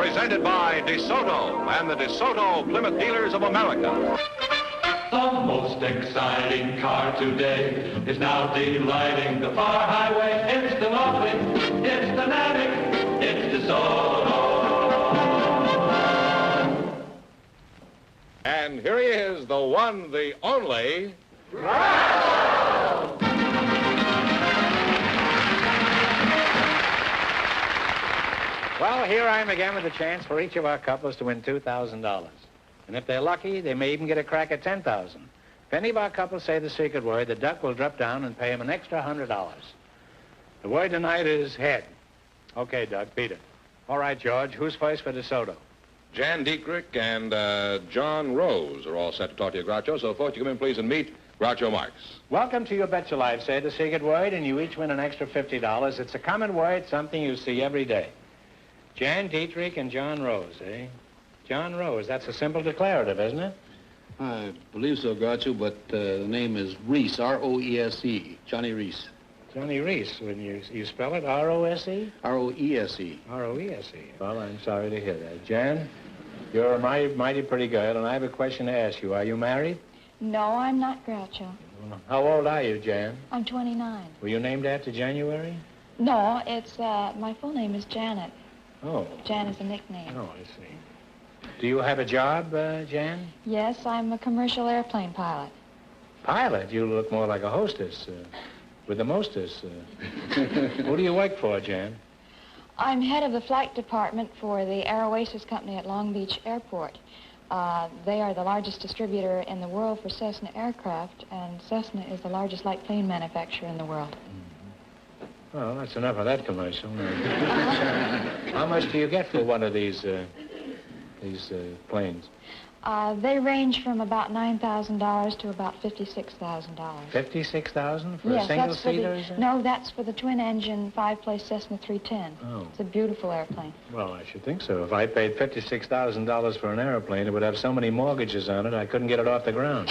presented by DeSoto and the DeSoto Plymouth Dealers of America. The most exciting car today is now delighting the far highway. It's the Moped, it's the Navig, it's DeSoto. And here he is, the one, the only... Well, here I am again with a chance for each of our couples to win $2,000. And if they're lucky, they may even get a crack at $10,000. If any of our couples say the secret word, the duck will drop down and pay him an extra $100. The word tonight is head. Okay, Duck, beat it. All right, George, who's first for DeSoto? Jan Dietrich and John Rose are all set to talk to you, Groucho. So, folks, you come in, please, and meet Groucho Marx. Welcome to You Bet Your Life. Say the secret word, and you each win an extra $50. It's a common word, something you see every day. Jan Dietrich and John Rose, eh? John Rose, that's a simple declarative, isn't it? I believe so, Groucho, but the name is Reese, R-O-E-S-E, Johnny Reese. Johnny Reese, when you spell it R-O-S-E? R-O-E-S-E. R-O-E-S-E. Well, I'm sorry to hear that. Jan, you're a mighty pretty girl, and I have a question to ask you. Are you married? No, I'm not, Groucho. How old are you, Jan? I'm 29. Were you named after January? No, it's, my full name is Janet. Oh. Jan is a nickname. Oh, I see. Do you have a job, Jan? Yes, I'm a commercial airplane pilot. Pilot? You look more like a hostess, with the mostess. Who do you work for, Jan? I'm head of the flight department for the Air Oasis Company at Long Beach Airport. They are the largest distributor in the world for Cessna aircraft, and Cessna is the largest light plane manufacturer in the world. Well, that's enough of that commercial. How much do you get for one of these planes? They range from about $9,000 to about $56,000. $56,000 for yes, a single-seater, is it? No, that's for the twin-engine, five-place Cessna 310. Oh. It's a beautiful airplane. Well, I should think so. If I paid $56,000 for an airplane, it would have so many mortgages on it, I couldn't get it off the ground.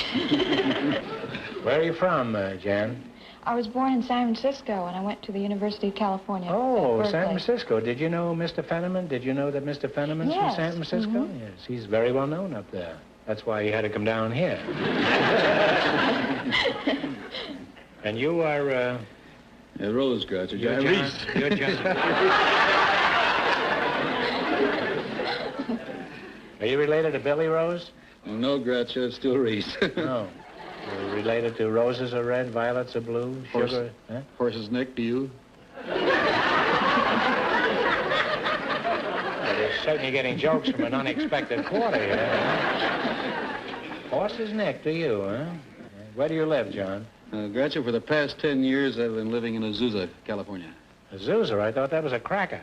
Where are you from, Jan? I was born in San Francisco, and I went to the University of California. Oh, San Francisco. Did you know Mr. Fenneman? Did you know that Mr. Fenneman's yes. from San Francisco? Mm-hmm. Yes, he's very well known up there. That's why he had to come down here. And you are, Rose, Groucho. You're John John. Reese. You're John. Are you related to Billy Rose? Oh, no, Groucho, it's still Reese. No. You're related to roses are red, violets are blue, sugar... Huh? Horse's neck to you? Well, you're certainly getting jokes from an unexpected quarter here. Horse's neck to you, huh? Where do you live, John? Groucho, for the past 10 years, I've been living in Azusa, California. Azusa? I thought that was a cracker.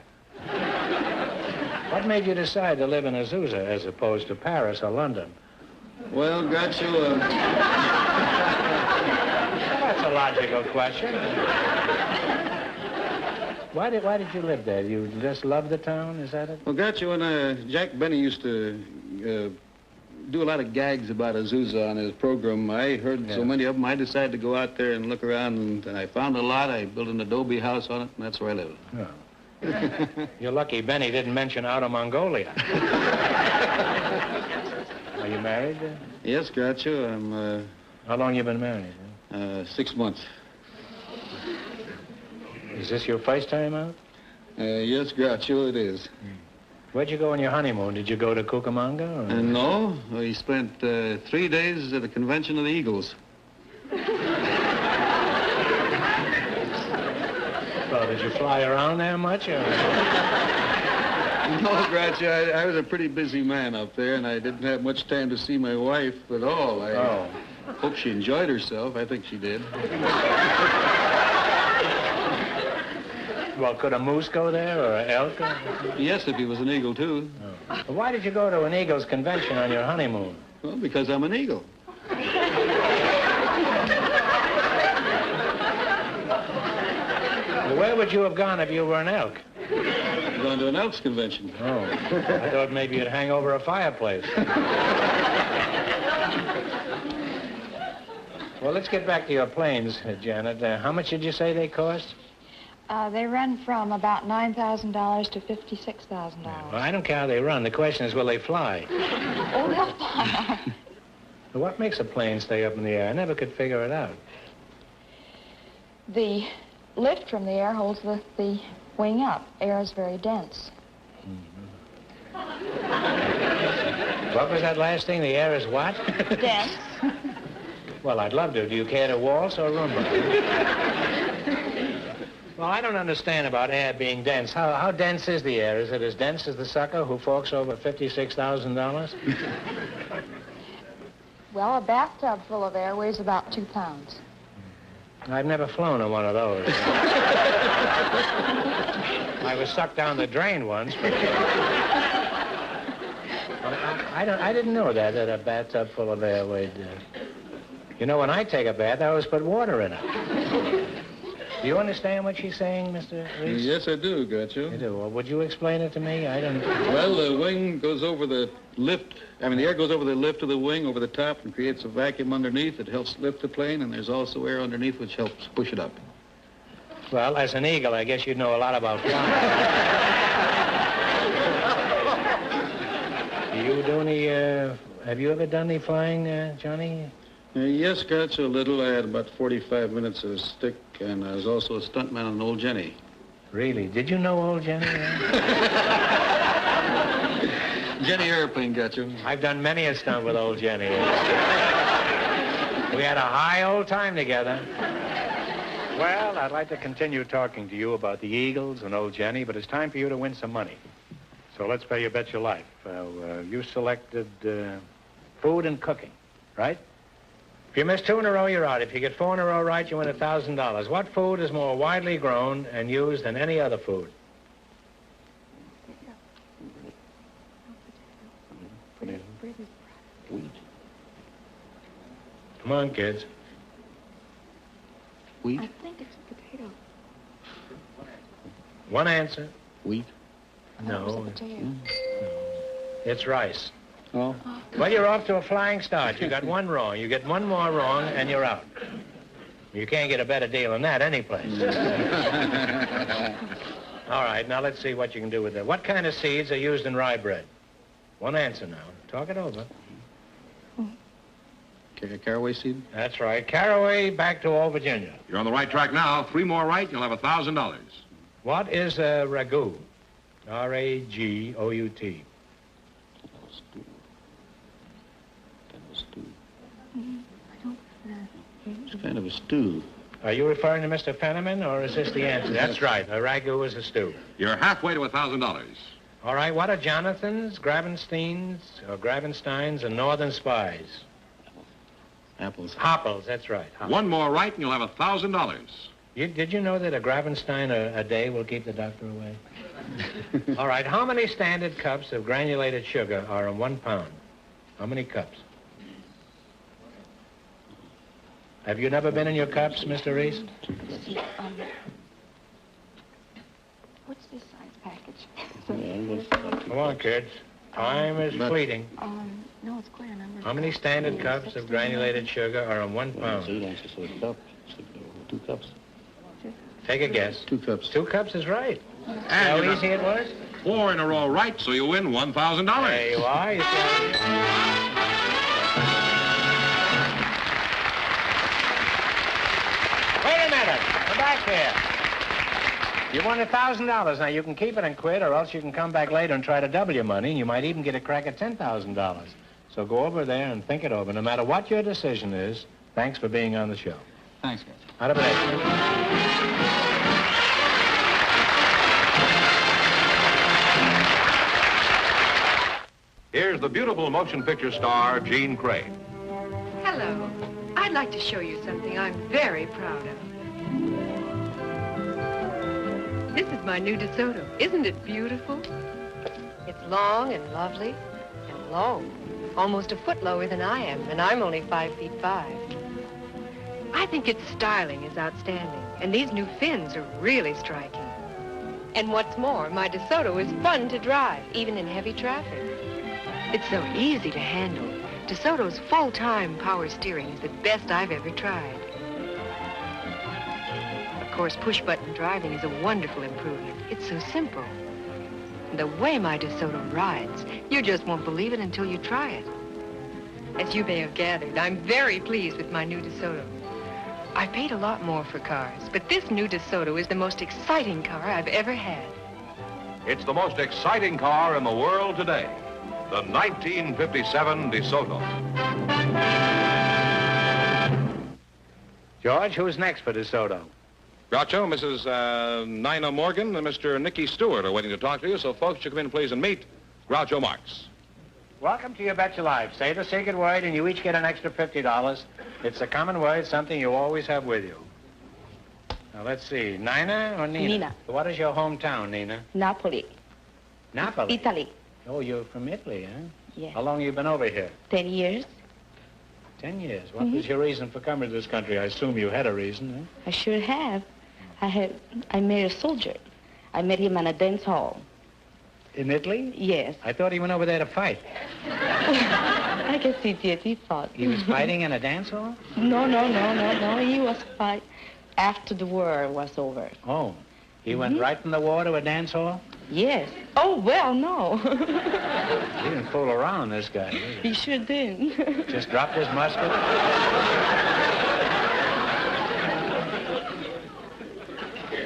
What made you decide to live in Azusa as opposed to Paris or London? Well, Groucho, That's a logical question. Why did you live there? You just love the town? Is that it? Well, Groucho, when Jack Benny used to do a lot of gags about Azusa on his program, I heard so many of them, I decided to go out there and look around, and I found a lot. I built an adobe house on it, and that's where I live. Oh. You're lucky Benny didn't mention Outer Mongolia. Are you married? Yes, Groucho, I'm... How long you been married? 6 months. Is this your first time out? Yes, Groucho, it is. Where'd you go on your honeymoon? Did you go to Cucamonga? Or... No, we spent 3 days at the convention of the Eagles. Well, did you fly around there much? Or... No, Groucho, I was a pretty busy man up there, and I didn't have much time to see my wife at all. I hope she enjoyed herself. I think she did. Well, could a moose go there, or an elk? Or... Yes, if he was an eagle, too. Oh. Well, why did you go to an Eagles convention on your honeymoon? Well, because I'm an eagle. Well, where would you have gone if you were an elk? Going to an Elks convention. Oh, I thought maybe you'd hang over a fireplace. Well, let's get back to your planes, Janet. How much did you say they cost? They run from about $9,000 to $56,000. Well, I don't care how they run. The question is, will they fly? Oh, they'll fly. What makes a plane stay up in the air? I never could figure it out. The lift from the air holds the wing up. Air is very dense. What was that last thing? The air is what? Dense. Well, I'd love to. Do you care to waltz or rumba? Well, I don't understand about air being dense. How dense is the air? Is it as dense as the sucker who forks over $56,000? Well, a bathtub full of air weighs about 2 pounds. I've never flown in one of those. I was sucked down the drain once, but... I didn't know that a bathtub full of air weighed... You know, when I take a bath, I always put water in it. Do you understand what she's saying, Mr. Reese? Yes, I do, Groucho. You do. Well, would you explain it to me? I don't... Well, the wing goes over the lift. I mean, the air goes over the lift of the wing, over the top, and creates a vacuum underneath. It helps lift the plane, and there's also air underneath, which helps push it up. Well, as an eagle, I guess you'd know a lot about flying. Do you do any, have you ever done any flying, Johnny? Yes, Groucho, a little. I had about 45 minutes of a stick, and I was also a stuntman on Old Jenny. Really? Did you know Old Jenny? Jenny Airplane, Groucho. I've done many a stunt with Old Jenny. We had a high old time together. Well, I'd like to continue talking to you about the Eagles and Old Jenny, but it's time for you to win some money. So let's play You Bet Your Life. You selected food and cooking, right? If you miss 2 in a row, you're out. If you get 4 in a row right, you win $1,000. What food is more widely grown and used than any other food? Wheat. Come on, kids. Wheat? I think it's potato. One answer. Wheat. No. It's a potato. It's rice. Oh. Well, you're off to a flying start. You got 1 wrong. You get 1 more wrong, and you're out. You can't get a better deal than that anyplace. All right, now let's see what you can do with that. What kind of seeds are used in rye bread? 1 answer now. Talk it over. Caraway seed? That's right. Caraway, back to Old Virginia. You're on the right track now. 3 more right, and you'll have $1,000. What is a ragout? R-A-G-O-U-T. It's kind of a stew. Are you referring to Mr. Fenneman, or is this the answer? That's right. A ragout is a stew. You're halfway to $1,000. All right, what are Jonathans, Gravensteins, and Northern Spies? Apples. Hopples, that's right. Hopples. 1 more right, and you'll have $1,000. Did you know that a Gravenstein a day will keep the doctor away? All right, how many standard cups of granulated sugar are in 1 pound? How many cups? Have you never been in your cups, Mr. Reese? What's this size package? Come on, kids. Time is fleeting. No, it's quite a number. How many standard cups of granulated sugar are in 1 pound? 2 cups. Take a guess. 2 cups. 2 cups is right. And How you got easy it was? 4 in a row right, so you win $1,000. There you are. You see. Wait a minute. Come back here. You won $1,000. Now, you can keep it and quit, or else you can come back later and try to double your money, and you might even get a crack at $10,000. So go over there and think it over. No matter what your decision is, thanks for being on the show. Thanks, guys. Out of it. Here's the beautiful motion picture star, Jean Craig. Hello. I'd like to show you something I'm very proud of. This is my new DeSoto. Isn't it beautiful? It's long and lovely and low. Almost a foot lower than I am, and I'm only 5'5". I think its styling is outstanding, and these new fins are really striking. And what's more, my DeSoto is fun to drive, even in heavy traffic. It's so easy to handle. DeSoto's full-time power steering is the best I've ever tried. Of course, push-button driving is a wonderful improvement. It's so simple. The way my DeSoto rides, you just won't believe it until you try it. As you may have gathered, I'm very pleased with my new DeSoto. I paid a lot more for cars, but this new DeSoto is the most exciting car I've ever had. It's the most exciting car in the world today, the 1957 DeSoto. George, who's next for DeSoto? Groucho, Mrs. Nina Morgan and Mr. Nicky Stewart are waiting to talk to you, so folks, you come in, please, and meet Groucho Marx. Welcome to You Bet Your Life. Say the secret word, and you each get an extra $50. It's a common word, something you always have with you. Now, let's see. Nina or Nina? Nina. What is your hometown, Nina? Napoli, Napoli? Italy. Oh, you're from Italy, huh? Yes. How long have you been over here? 10 years. 10 years. What was your reason for coming to this country? I assume you had a reason, huh? I sure have. I met a soldier. I met him in a dance hall. In Italy? Yes. I thought he went over there to fight. I guess he did. He fought. He was fighting in a dance hall? No. He was fight after the war was over. Oh. He went right from the war to a dance hall? Yes. Oh, well, no. He didn't fool around, this guy, did he? He sure did. Just dropped his musket?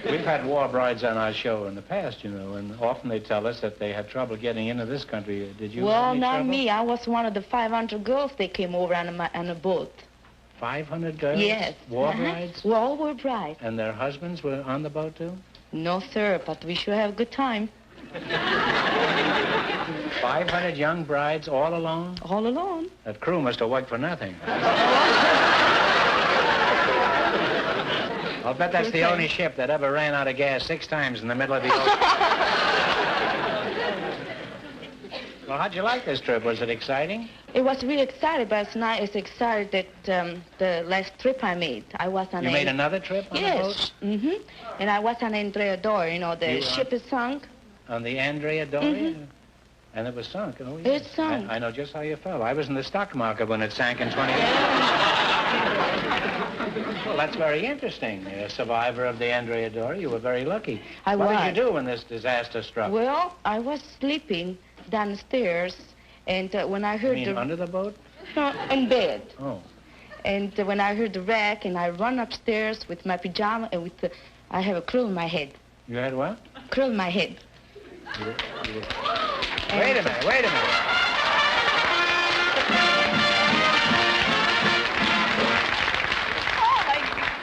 We've had war brides on our show in the past, you know, and often they tell us that they had trouble getting into this country. Did you have Well, any not trouble? me. I was one of the 500 girls that came over on a boat. 500 girls? Yes. War brides? We all were brides. And their husbands were on the boat, too? No, sir, but we sure have a good time. 500 young brides all alone? All alone. That crew must have worked for nothing. I'll bet that's the only ship that ever ran out of gas 6 times in the middle of the ocean. Well, how'd you like this trip? Was it exciting? It was really exciting, but it's not as exciting that the last trip I made. I was on You made another trip on the boat? Yes. Mm-hmm. And I was on Andrea Doria. You know, the ship is sunk. On the Andrea Doria? And it was sunk, oh, yes. It sunk. I know just how you felt. I was in the stock market when it sank in 20 Well, that's very interesting. You're a survivor of the Andrea Doria. You were very lucky. I What was. did you do when this disaster struck? Well, I was sleeping downstairs, and when I heard You mean under the boat? No, in bed. Oh. And when I heard the wreck, and I run upstairs with my pajama, and I have a curl in my head. You had what? Curl in my head. Wait a minute.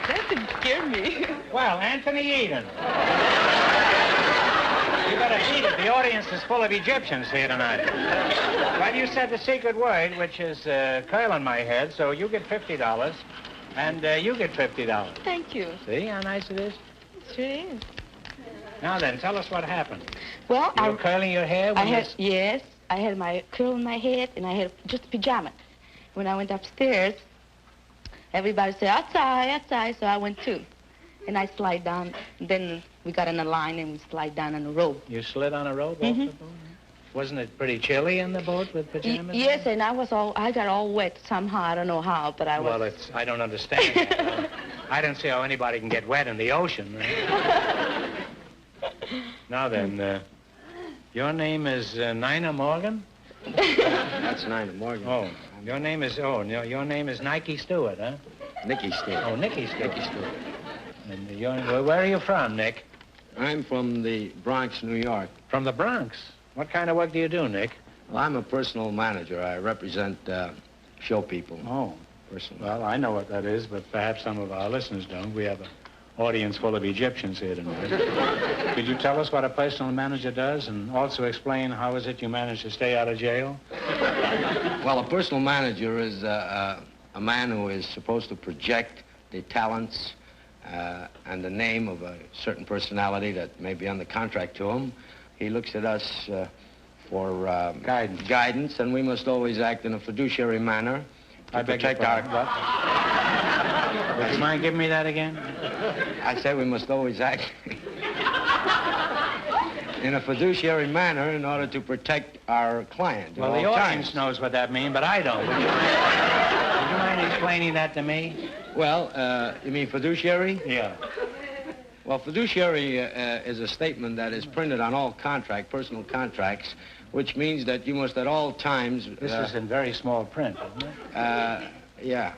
That didn't scare me. Well, Anthony Eden. You better eat it. The audience is full of Egyptians here tonight. Well, you said the secret word, which is curl in my head, so you get $50, and you get $50. Thank you. See how nice it is? It sure is. Now then, tell us what happened. Well, You were curling your hair when yes, I had my curl in my head, and I had just pajamas. When I went upstairs, everybody said, outside, so I went too. And I slide down, then we got in a line and we slide down on the rope. You slid on a rope off the boat? Wasn't it pretty chilly in the boat with pajamas? Yes, and I got all wet somehow. I don't know how, but I was. Well, I don't understand that. I don't see how anybody can get wet in the ocean. Now then, your name is Nina Morgan? That's Nina Morgan. Oh, your name is Nike Stewart, huh? Nicky Stewart. Oh, Nicky Stewart. And where are you from, Nick? I'm from the Bronx, New York. From the Bronx. What kind of work do you do, Nick? Well, I'm a personal manager. I represent show people. Oh. Personal. Well, I know what that is, but perhaps some of our listeners don't. We have an audience full of Egyptians here tonight. Could you tell us what a personal manager does and also explain how is it you manage to stay out of jail? Well, a personal manager is a man who is supposed to project the talents and the name of a certain personality that may be on the contract to him. He looks at us for guidance, and we must always act in a fiduciary manner to protect our... Would you mind giving me that again? I say we must always act in a fiduciary manner in order to protect our client. Well, the audience knows what that means, but I don't. Would you mind explaining that to me? Well, you mean fiduciary? Yeah. Well, fiduciary is a statement that is printed on all personal contracts, which means that you must at all times... This is in very small print, isn't it? Yeah.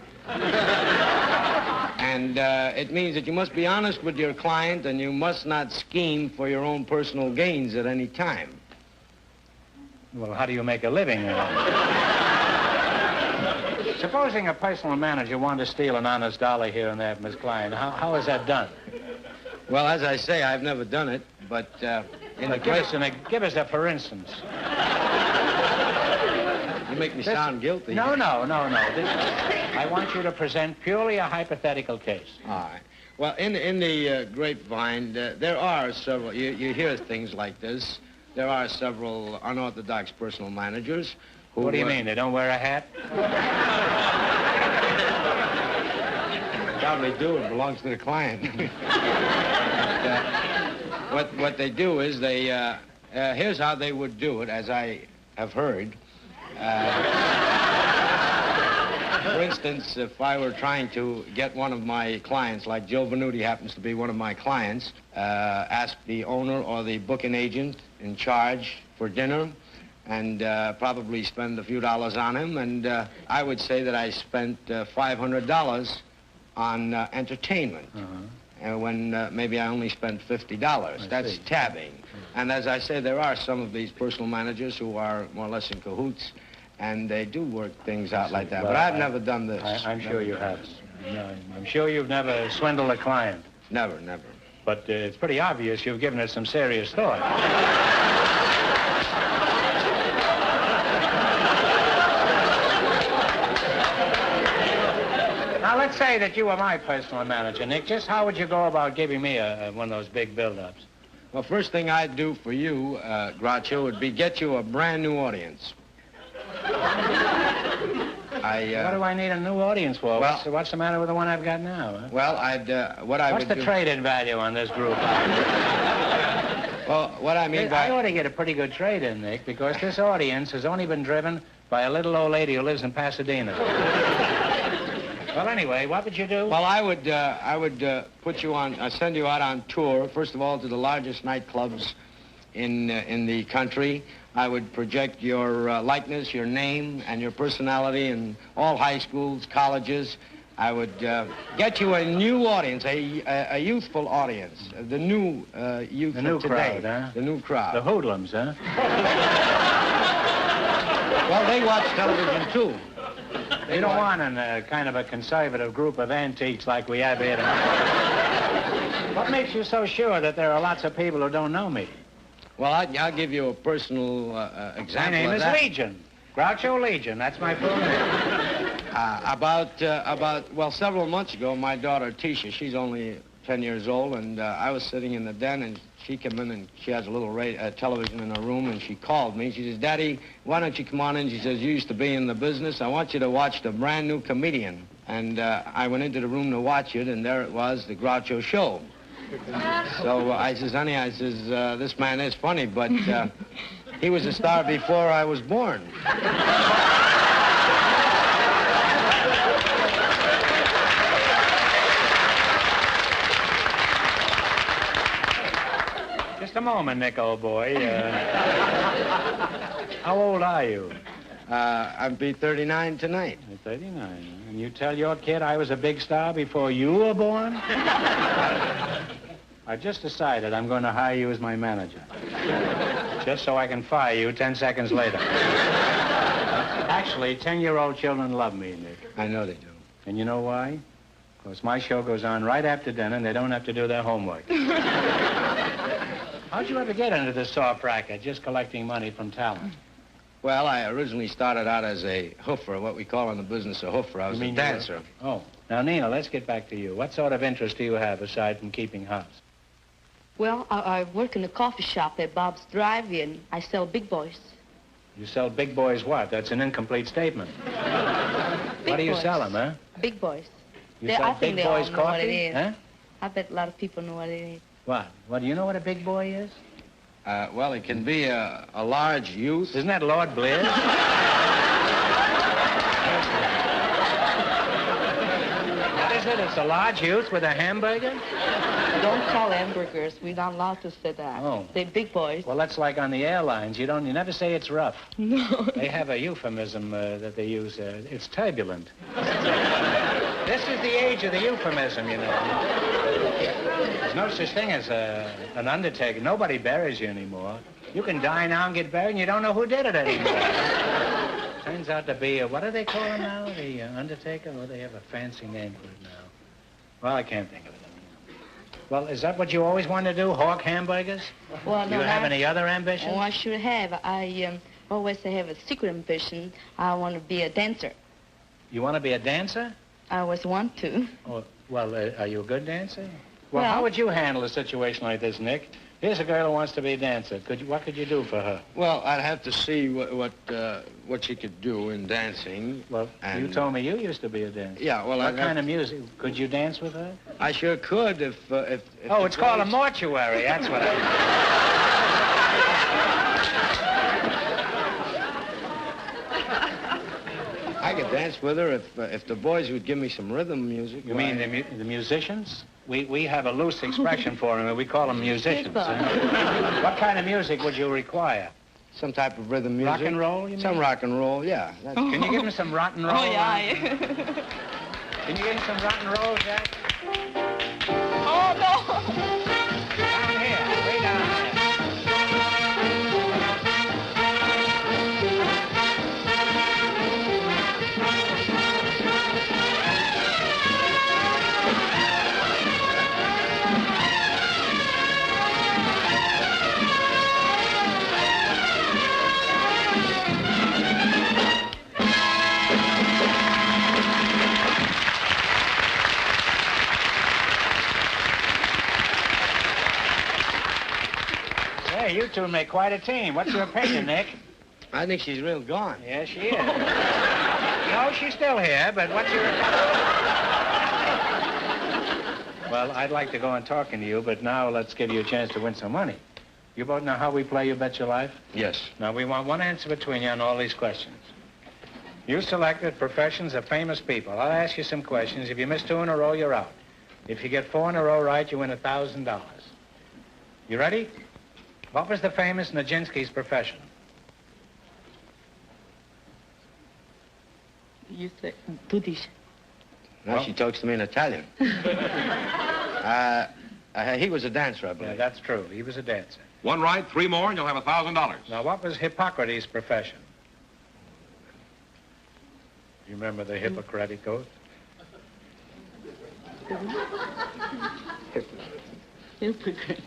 And it means that you must be honest with your client and you must not scheme for your own personal gains at any time. Well, how do you make a living? Supposing a personal manager wanted to steal an honest dollar here and there from his client, how is that done? Well, as I say, I've never done it, but give us a for instance. You make me sound guilty. No. I want you to present purely a hypothetical case. All right. Well, in the grapevine, there are several, you hear things like this. There are several unorthodox personal managers who... What do you mean, they don't wear a hat? Probably do. It belongs to the client. What they do is they... here's how they would do it, as I have heard. For instance, if I were trying to get one of my clients, like Joe Venuti happens to be one of my clients, ask the owner or the booking agent in charge for dinner and probably spend a few dollars on him, and I would say that I spent $500 on entertainment. And when maybe I only spent $50. That's tabbing. And as I say, there are some of these personal managers who are more or less in cahoots, and they do work things out like that. But I've never done this. I'm sure you haven't. No, I'm sure you've never swindled a client. Never. But it's pretty obvious you've given it some serious thought. Now, let's say that you were my personal manager, Nick. Just how would you go about giving me one of those big build-ups? Well, first thing I'd do for you, Groucho, would be get you a brand new audience. What do I need a new audience for? Well, what's the matter with the one I've got now? Huh? Well, What's the trade-in value on this group? Well, what I mean by... I ought to get a pretty good trade-in, Nick, because this audience has only been driven by a little old lady who lives in Pasadena. Well, anyway, what would you do? Well, I would put you on, send you out on tour, first of all, to the largest nightclubs in the country. I would project your likeness, your name, and your personality in all high schools, colleges. I would get you a new audience, a youthful audience, the new youth of today. Crowd, huh? The new crowd. The hoodlums, huh? Well, they watch television, too. You don't want a kind of a conservative group of antiques like we have here tonight. What makes you so sure that there are lots of people who don't know me? Well, I'll give you a personal example. My name of is that. Legion. Groucho Legion. That's my full name. Well, several months ago, my daughter, Tisha, she's only 10 years old, and I was sitting in the den, and she came in, and she has a little television in her room, and she called me. She says, Daddy, why don't you come on in? She says, you used to be in the business. I want you to watch the brand new comedian. And I went into the room to watch it, and there it was, the Groucho Show. So I says, honey, this man is funny, but he was a star before I was born. Just a moment, Nick, old boy. How old are you? I'll be 39 tonight. You're 39. And you tell your kid I was a big star before you were born? I just decided I'm going to hire you as my manager. Just so I can fire you 10 seconds later. Actually, 10-year-old children love me, Nick. I know they do. And you know why? Because my show goes on right after dinner and they don't have to do their homework. How'd you ever get into the soft racket, just collecting money from talent? Well, I originally started out as a hoofer, what we call in the business a hoofer. I was a dancer. Oh. Now, Nina, let's get back to you. What sort of interest do you have aside from keeping house? Well, I work in a coffee shop at Bob's Drive, and I sell big boys. You sell big boys what? That's an incomplete statement. What do you sell them, huh? Big boys. You sell big boys coffee? What it is. Huh? I bet a lot of people know what it is. What? Well, do you know what a big boy is? Well, it can be a large youth. Isn't that Lord Blair? is it? It's a large youth with a hamburger? Don't call hamburgers. We're not allowed to say that. Oh. They're big boys. Well, that's like on the airlines. You never say it's rough. No. They have a euphemism that they use. It's turbulent. This is the age of the euphemism, you know. There's no such thing as an undertaker. Nobody buries you anymore. You can die now and get buried, and you don't know who did it anymore. Turns out to be, what do they call him now? The undertaker? Or they have a fancy name for it now. Well, I can't think of it. Well, is that what you always want to do, hawk hamburgers? Well, Do you have any other ambitions? Oh, I should have. I always have a secret ambition. I want to be a dancer. You want to be a dancer? I always want to. Oh, well, are you a good dancer? Well, Well- how would you handle a situation like this, Nick? Here's a girl who wants to be a dancer. What could you do for her? Well, I'd have to see what she could do in dancing. Well, you told me you used to be a dancer. Yeah, well, What kind of music? Could you dance with her? I sure could if Oh, it's called a mortuary. That's what I... I could dance with her if the boys would give me some rhythm music. You mean the musicians? We have a loose expression for them, and we call them musicians. What kind of music would you require? Some type of rhythm music. Rock and roll, you mean? Some rock and roll, yeah. Can you give me some rock and roll? Oh, yeah. Can you give me some rock and roll, Jack? Oh, no. Down here, way down here. Hey, you two make quite a team. What's your opinion, Nick? I think she's real gone. Yeah, she is. No, she's still here, but what's your... Well, I'd like to go on talking to you, but now let's give you a chance to win some money. You both know how we play You Bet Your Life? Yes. Now, we want one answer between you on all these questions. You selected professions of famous people. I'll ask you some questions. If you miss 2 in a row, you're out. If you get 4 in a row right, you win $1,000. You ready? What was the famous Nijinsky's profession? You say, do this. Now Well- she talks to me in Italian. He was a dancer, I believe. Yeah, that's true. He was a dancer. 1 right, 3 more, and you'll have $1,000. Now, what was Hippocrates' profession? You remember the Hippocratic Oath? Hypocrite.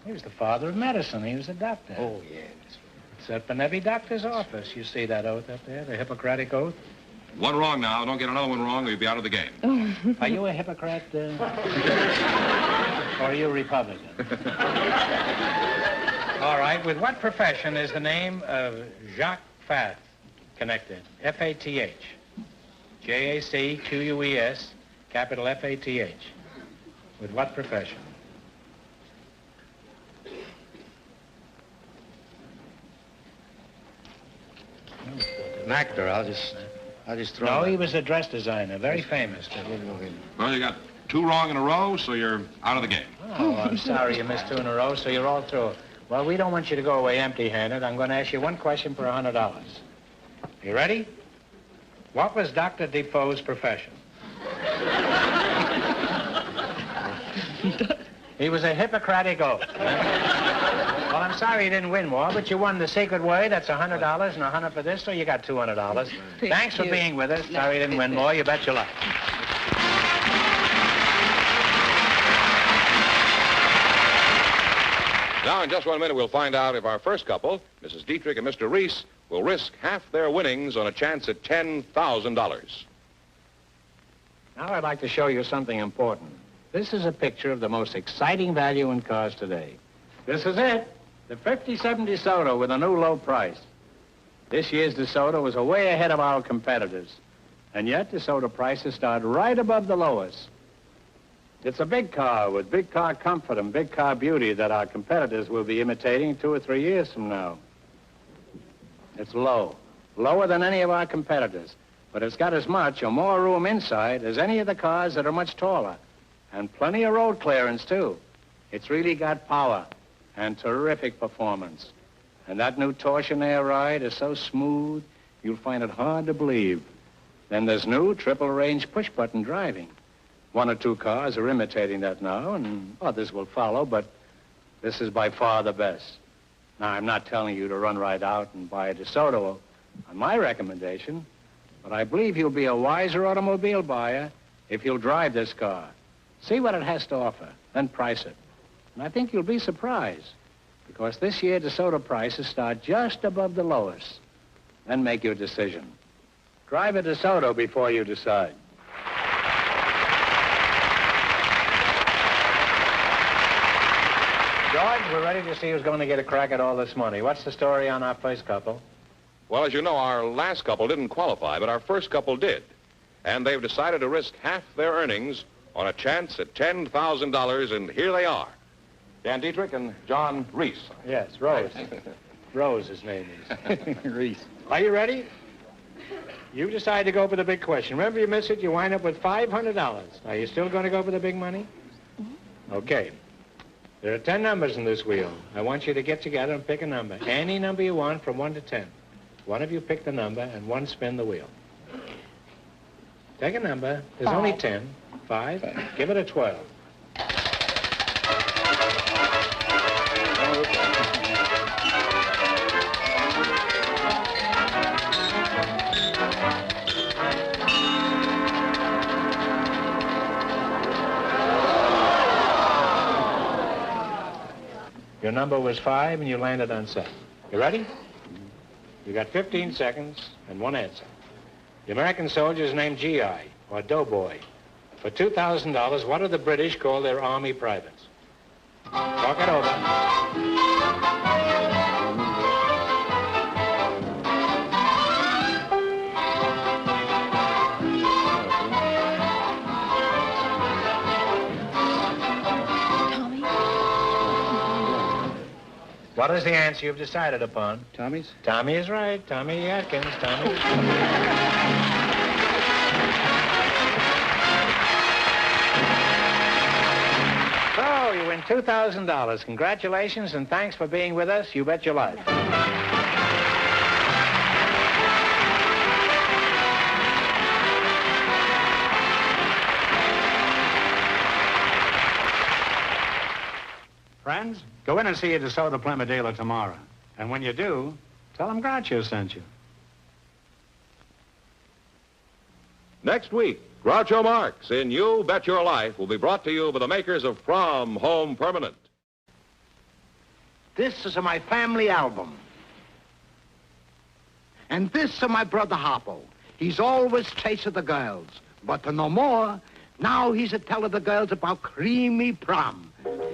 He was the father of medicine. He was a doctor. Oh, yeah. It's up in every doctor's office. You see that oath up there, the Hippocratic Oath? 1 wrong now. Don't get another one wrong or you'll be out of the game. Are you a Hippocrat? Or are you a Republican? All right. With what profession is the name of Jacques Fath connected? F-A-T-H. J-A-C-Q-U-E-S, capital F-A-T-H. With what profession? An actor, I'll just throw No, it. he was a dress designer, very famous. Well, you got 2 wrong in a row, so you're out of the game. Oh, I'm sorry you missed 2 in a row, so you're all through. Well, we don't want you to go away empty-handed. I'm going to ask you one question for $100. You ready? What was Dr. Defoe's profession? He was a Hippocratic Oath. Well, I'm sorry you didn't win more, but you won the secret word. That's $100 and 100 for this, so you got $200. Thanks for being with us. Sorry you didn't win more. You bet your life. Now, in just 1 minute, we'll find out if our first couple, Mrs. Dietrich and Mr. Reese, will risk half their winnings on a chance at $10,000. Now I'd like to show you something important. This is a picture of the most exciting value in cars today. This is it, the 57 DeSoto with a new low price. This year's DeSoto is way ahead of our competitors. And yet DeSoto prices start right above the lowest. It's a big car with big car comfort and big car beauty that our competitors will be imitating 2 or 3 years from now. It's low, lower than any of our competitors. but it's got as much or more room inside as any of the cars that are much taller. And plenty of road clearance, too. It's really got power and terrific performance. And that new Torsionaire ride is so smooth, you'll find it hard to believe. Then there's new triple-range push-button driving. One or two cars are imitating that now, and others will follow, but this is by far the best. Now, I'm not telling you to run right out and buy a DeSoto on my recommendation, but I believe you'll be a wiser automobile buyer if you'll drive this car. See what it has to offer, then price it. And I think you'll be surprised, because this year DeSoto prices start just above the lowest. Then make your decision. Drive a DeSoto before you decide. George, we're ready to see who's going to get a crack at all this money. What's the story on our first couple? Well, as you know, our last couple didn't qualify, but our first couple did. And they've decided to risk half their earnings on a chance at $10,000, and here they are. Dan Dietrich and John Reese. Yes, Rose. Rose, his name is. Reese. Are you ready? You decide to go for the big question. Remember, you miss it, you wind up with $500. Are you still going to go for the big money? Okay. There are 10 numbers in this wheel. I want you to get together and pick a number. Any number you want from 1 to 10. One of you pick the number and one spin the wheel. Take a number. There's only 10. 5. Give it a 12. Your number was 5, and you landed on 7. You ready? You got 15 seconds and one answer. The American soldier is named GI, or Doughboy. For $2,000, what do the British call their army privates? Talk it over. What is the answer you've decided upon? Tommy's? Tommy is right. Tommy Atkins. Tommy. So, you win $2,000. Congratulations, and thanks for being with us. You bet your life. Friends, go in and see a DeSoto Plymouth dealer tomorrow. And when you do, tell them Groucho sent you. Next week, Groucho Marx in You Bet Your Life will be brought to you by the makers of From Home Permanent. This is my family album. And this is my brother Harpo. He's always chasing the girls. But no more, now he's a telling the girls about creamy prom.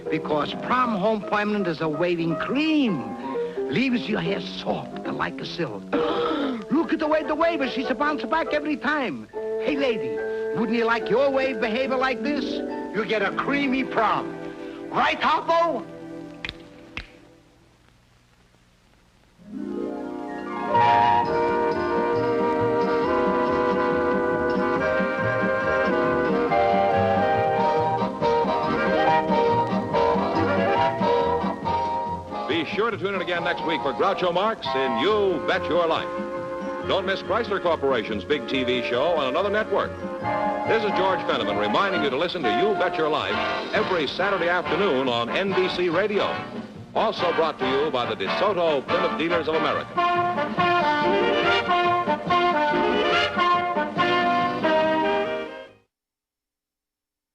Because From Home Permanent is a waving cream. Leaves your hair soft like a silk. Look at the way the waves, she's a bounce back every time. Hey, lady, wouldn't you like your wave behavior like this? You get a creamy prom. Right, Harpo? Be sure to tune in again next week for Groucho Marx in You Bet Your Life. Don't miss Chrysler Corporation's big TV show on another network. This is George Fenneman reminding you to listen to You Bet Your Life every Saturday afternoon on NBC Radio. Also brought to you by the DeSoto Plymouth Dealers of America.